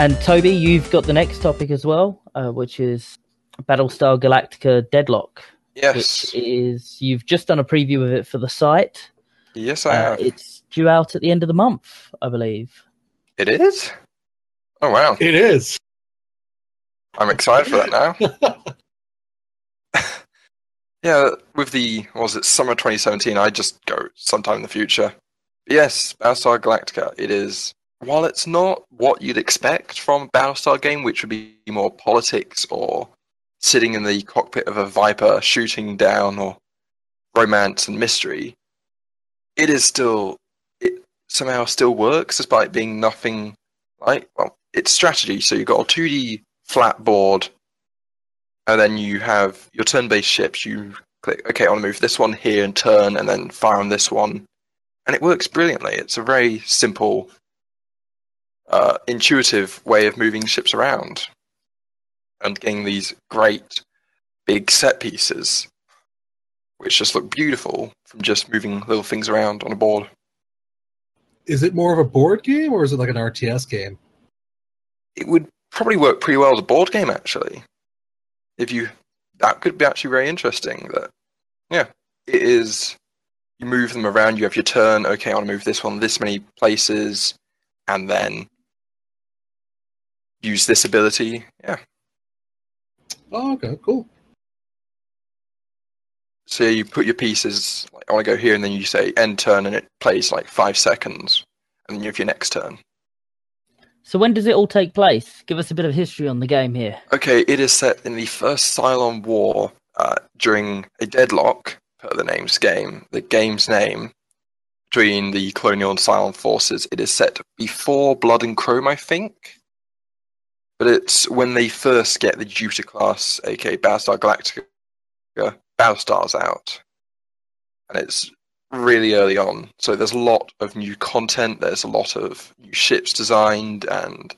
And Toby, you've got the next topic as well, which is Battlestar Galactica Deadlock. Yes. Which is, you've just done a preview of it for the site. Yes, I have. It's due out at the end of the month, I believe. It is? Oh, wow. It is. I'm excited for that now. Yeah, with the, summer 2017, I just go sometime in the future. But yes, Battlestar Galactica, it is, while it's not what you'd expect from a Battlestar game, which would be more politics or sitting in the cockpit of a Viper shooting down or romance and mystery, it somehow still works despite being nothing like, well, it's strategy. So you've got a 2D flat board, and then you have your turn-based ships. You click, okay, I want to move this one here and turn, and then fire on this one. And it works brilliantly. It's a very simple, intuitive way of moving ships around and getting these great big set pieces, which just look beautiful from just moving little things around on a board. Is it more of a board game, or is it like an RTS game? It would probably work pretty well as a board game, actually. That could be actually very interesting. It is. You move them around. You have your turn. Okay, I want to move this one this many places, and then use this ability. Yeah. Oh, okay, cool. So you put your pieces, like, I want to go here, and then you say end turn, and it plays like 5 seconds, and then you have your next turn. So when does it all take place? Give us a bit of history on the game here. Okay, it is set in the first Cylon War during a deadlock, per the game's name, between the Colonial and Cylon forces. It is set before Blood and Chrome, I think. But it's when they first get the Jupiter class, aka Battlestar Galactica, Battlestars out. And it's really early on. So there's a lot of new content, there's a lot of new ships designed, and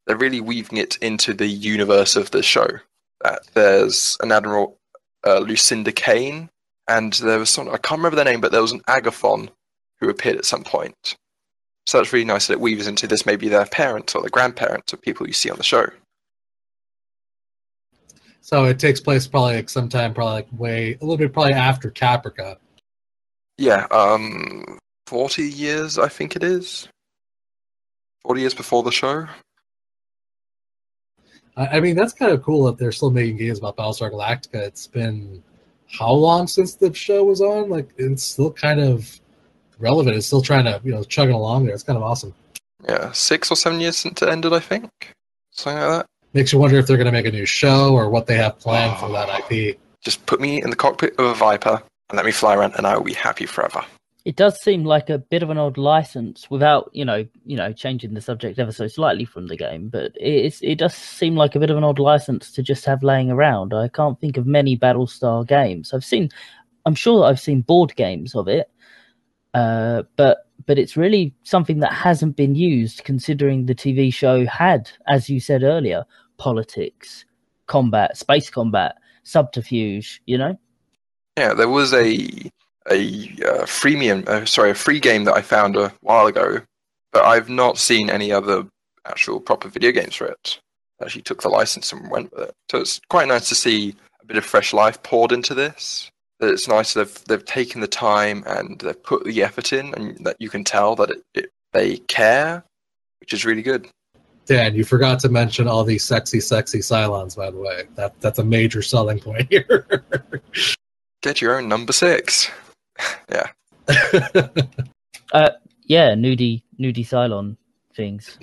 they're really weaving it into the universe of the show. There's an Admiral Lucinda Kane, and there was someone, I can't remember their name, but there was an Agathon who appeared at some point. So that's really nice that it weaves into this, maybe their parents or the grandparents of people you see on the show. So it takes place probably like sometime, a little bit after Caprica. Yeah, 40 years, I think it is. 40 years before the show. I mean, that's kind of cool that they're still making games about Battlestar Galactica. It's been how long since the show was on? Like, it's still kind of relevant. It's still trying to, chugging along there. It's kind of awesome. Yeah, 6 or 7 years since it ended, I think. Something like that. Makes you wonder if they're going to make a new show or what they have planned for that IP. Just put me in the cockpit of a Viper and let me fly around, and I will be happy forever. It does seem like a bit of an odd license without, changing the subject ever so slightly from the game, but it does seem like a bit of an odd license to just have laying around. I can't think of many Battlestar games. I'm sure I've seen board games of it, but it's really something that hasn't been used, considering the TV show had, as you said earlier, politics, combat, space combat, subterfuge, Yeah, there was a free game that I found a while ago, but I've not seen any other actual proper video games for it. Actually took the license and went with it. So it's quite nice to see a bit of fresh life poured into this. It's nice that they've taken the time and they've put the effort in, and that you can tell that they care, which is really good. Dan, you forgot to mention all these sexy Cylons, by the way. That's a major selling point here. Get your own number 6. Yeah. Yeah, nudie Cylon things.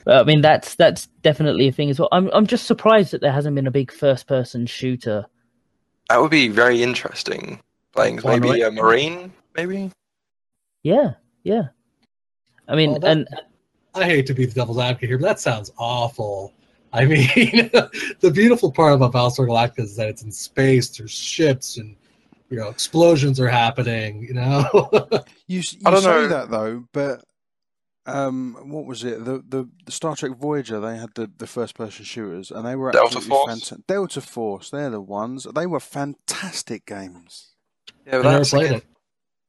I mean, that's definitely a thing as well. I'm just surprised that there hasn't been a big first-person shooter. That would be very interesting. Playing maybe a Marine, maybe? Yeah. I mean, I hate to be the devil's advocate here, but that sounds awful. I mean, the beautiful part about Battlestar Galactica is that it's in space, there's ships, and explosions are happening. You say that though, but what was it? The Star Trek Voyager, they had the first person shooters, and they were absolutely fantastic. Delta Force, they're the ones. They were fantastic games. Yeah,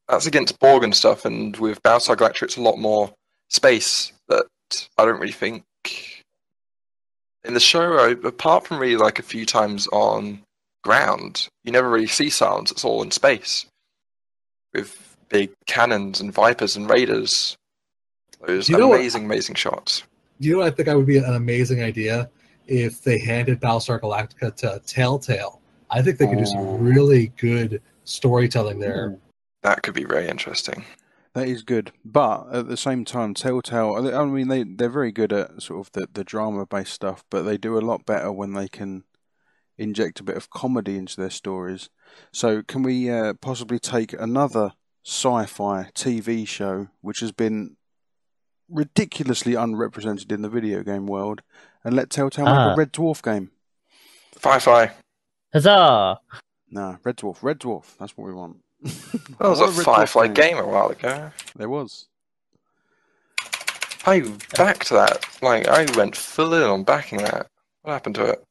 that's against Borg and stuff, and with Battlestar Galactica, it's a lot more space that I don't really think in the show, apart from really like a few times on ground, you never really see Cylons. It's all in space with big cannons and Vipers and Raiders. Those amazing shots. Do you know what I think would be an amazing idea? If they handed Battlestar Galactica to Telltale. I think they could do some really good storytelling there. That could be very interesting. That is good. But at the same time, Telltale, I mean, they're very good at sort of the drama-based stuff, but they do a lot better when they can inject a bit of comedy into their stories. So can we possibly take another sci-fi TV show, which has been ridiculously unrepresented in the video game world, and let Telltale make a Red Dwarf game? Fi-Fi. Huzzah! Nah, Red Dwarf. That's what we want. There was a Firefly game a while ago. There was. I backed that. Like, I went full in on backing that. What happened to it?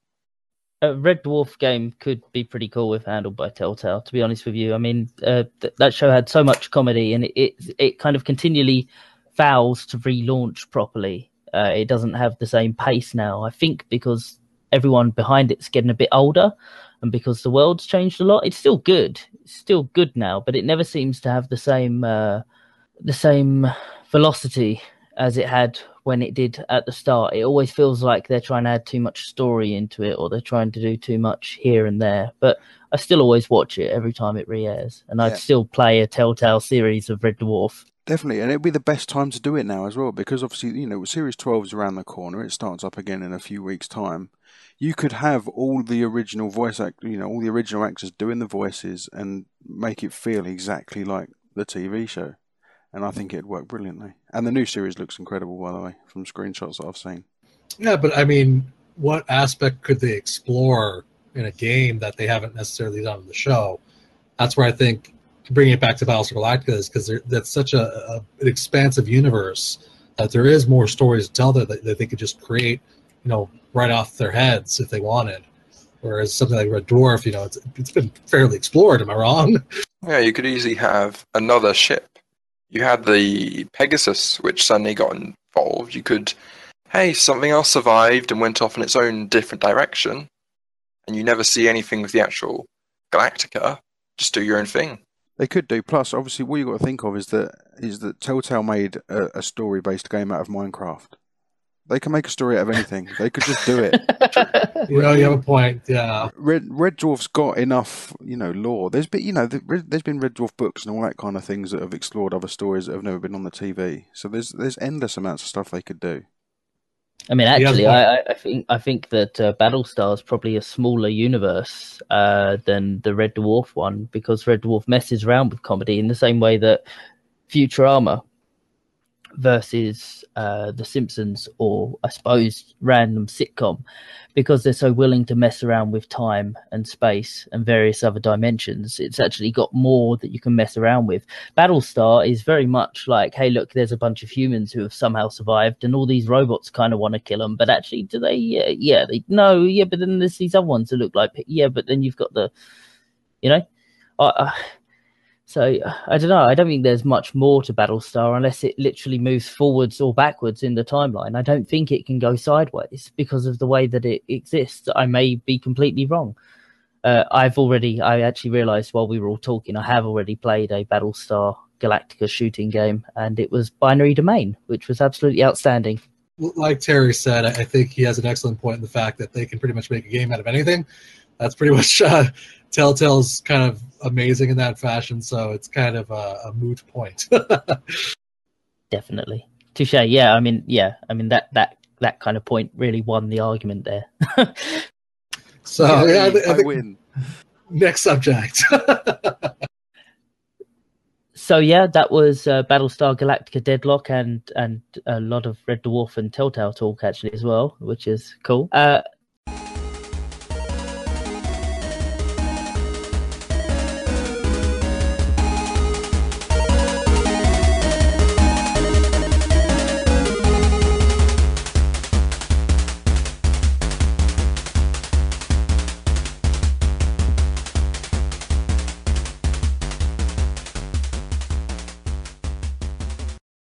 A Red Dwarf game could be pretty cool if handled by Telltale, to be honest with you. I mean, that show had so much comedy, and it kind of continually fails to relaunch properly. It doesn't have the same pace now, I think, because everyone behind it's getting a bit older, and because the world's changed a lot. It's still good. It's still good now, but it never seems to have the same velocity as it had when it did at the start. It always feels like they're trying to add too much story into it, or they're trying to do too much here and there. But I still always watch it every time it re-airs, and I'd still play a Telltale series of Red Dwarf. Definitely, and it'd be the best time to do it now as well, because obviously, you know, Series 12 is around the corner. It starts up again in a few weeks' time. You could have all the original all the original actors doing the voices and make it feel exactly like the TV show. And I think it'd work brilliantly. And the new series looks incredible, by the way, from screenshots that I've seen. Yeah, but I mean, what aspect could they explore in a game that they haven't necessarily done in the show? That's where I think bringing it back to Battlestar Galactica is because that's such an expansive universe that there is more stories to tell that they could just create, you know, right off their heads if they wanted. Whereas something like Red Dwarf, you know, it's been fairly explored. Am I wrong? Yeah, you could easily have another ship. You had the Pegasus, which suddenly got involved. You could, hey, something else survived and went off in its own different direction, and you never see anything with the actual Galactica. Just do your own thing. They could do. Plus, obviously, what you've got to think of is that Telltale made a story-based game out of Minecraft. They can make a story out of anything. They could just do it. You know, you have a point. Yeah. Red Dwarf's got enough, you know, lore. There's been Red Dwarf books and all that kind of things that have explored other stories that have never been on the TV. So there's endless amounts of stuff they could do. I mean, actually, I think that Battlestar is probably a smaller universe than the Red Dwarf one, because Red Dwarf messes around with comedy in the same way that Futurama versus The Simpsons, or I suppose random sitcom, because they're so willing to mess around with time and space and various other dimensions. It's actually got more that you can mess around with. Battlestar is very much like, hey, look, there's a bunch of humans who have somehow survived, and all these robots kind of want to kill them, but actually, do they? Yeah, they no, yeah, but then there's these other ones that look like, yeah, but then you've got the, you know, so, I don't know. I don't think there's much more to Battlestar unless it literally moves forwards or backwards in the timeline. I don't think it can go sideways because of the way that it exists. I may be completely wrong. I actually realized while we were all talking, I have already played a Battlestar Galactica shooting game, and it was Binary Domain, which was absolutely outstanding. Like Terry said, I think he has an excellent point in the fact that they can pretty much make a game out of anything. That's pretty much Telltale's kind of amazing in that fashion, so it's kind of a moot point. Definitely. Touche. Yeah, I mean that kind of point really won the argument there. So I think win. Next subject. So yeah, that was Battlestar Galactica Deadlock and a lot of Red Dwarf and Telltale talk actually as well, which is cool.